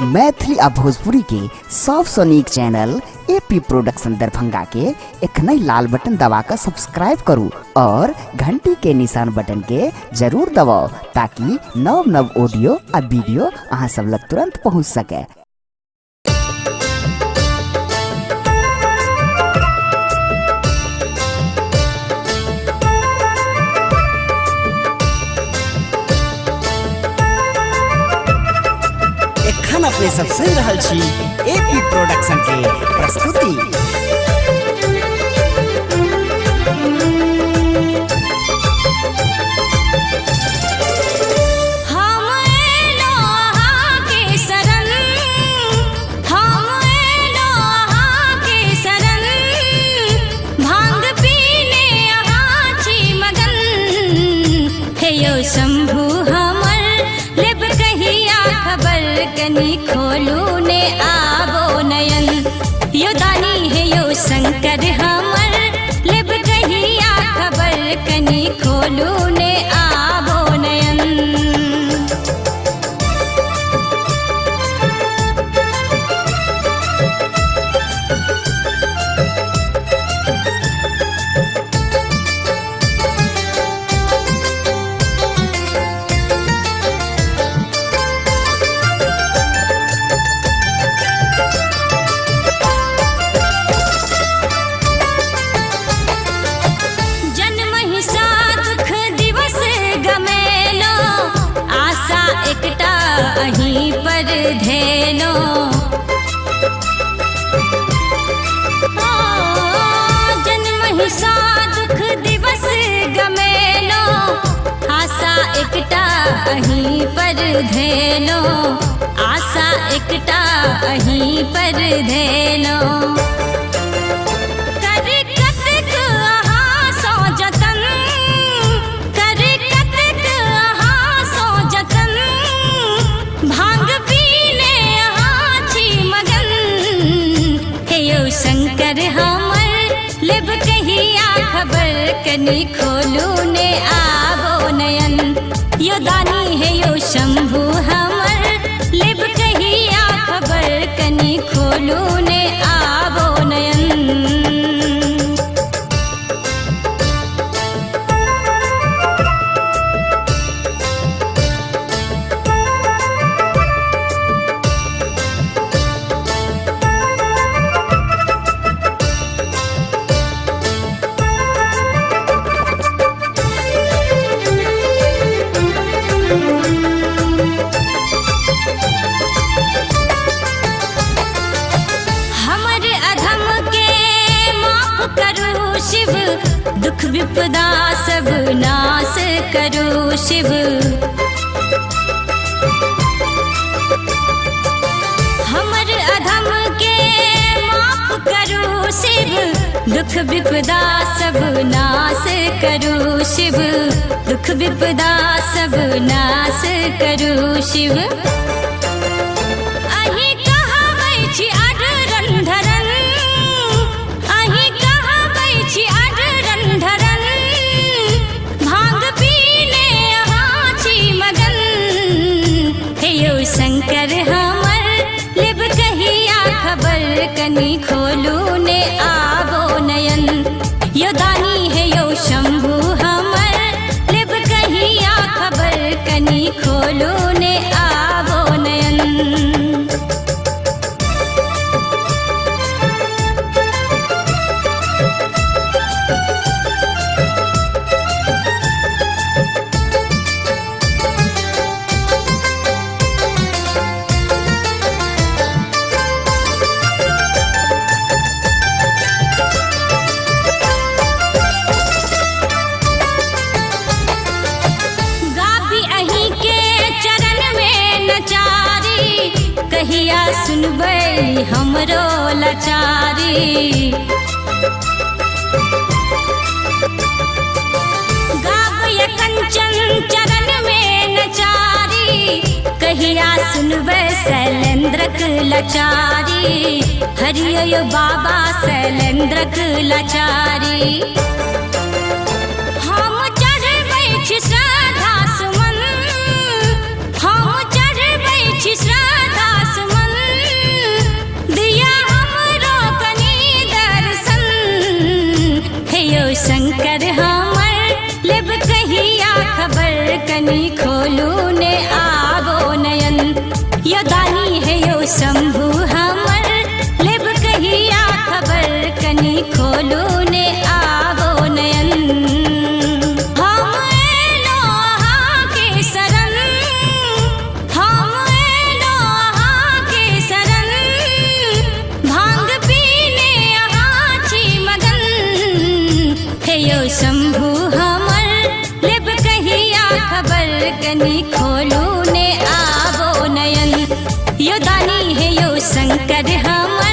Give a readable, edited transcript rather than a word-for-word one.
मैथिली आ भोजपुरी के सबसे नीक चैनल एपी प्रोडक्शन दरभंगा के एखनई लाल बटन दबाकर सब्सक्राइब करू और घंटी के निशान बटन के जरूर दबाओ ताकि नव नव ऑडियो आ वीडियो अहाँ सब लग तुरंत पहुँच सके। एखन अपने सब सुन रहल छी एपी प्रोडक्शन के प्रस्तुति। शंभु हमर लेब कहिया खबर कनी खोलू ने आबो नयन यो दानी है यो शंकर हमर लेब कहिया खबर कनी खोलू ने आबो नयन। अहीं पर धेनो जन्म सा दुख दिवस गमेनो आशा एकटा अहीं पर धेनो आशा एकटा अहीं पर धेनो। शंकर हमर लेब कहिया खबर कनी खोलू ने आबो नयन यो दानी है यो शंभु हमर लेब कहिया खबर कनी खोलू ने आबो नयन। शिव दुख विपदा सब नाश करो शिव हमर अधम के माफ करो शिव दुख विपदा सब नाश करो शिव दुख विपदा सब नाश करो शिव। अहीं कहबै छी अडरन धरन शंकर हमर लेब कहिया खबर कनी खोलू ने आबो नयन यो दानी है यो शंभु हमर लेब कहिया खबर कनी खोलू ने आबो नयन। कहिया सुनबै हमरो लाचारी गाबै कंचन चरण में नचारी कहिया सुनबै शैलेंद्रक लाचारी हरियो बाबा शैलेंद्रक लाचारी। हम चढ़बै छी श्रद्धा सुमन हम चढ़बै छी श्रद्धा सुमन कनी खोलू ने आवो नयन। यो दानी है यो शंभु हमर, लेब कहिया खबर कनी खोलू ने आवो नयन। हम एलो अहाँ के शरण, हम एलो अहाँ के शरण, भांग पीने अहाँ छी मगन। हे यो शंभु हमर, लेब कहिया खबर कनी खोलू ने आवो नयन। यो दानी है यो शंकर हमर,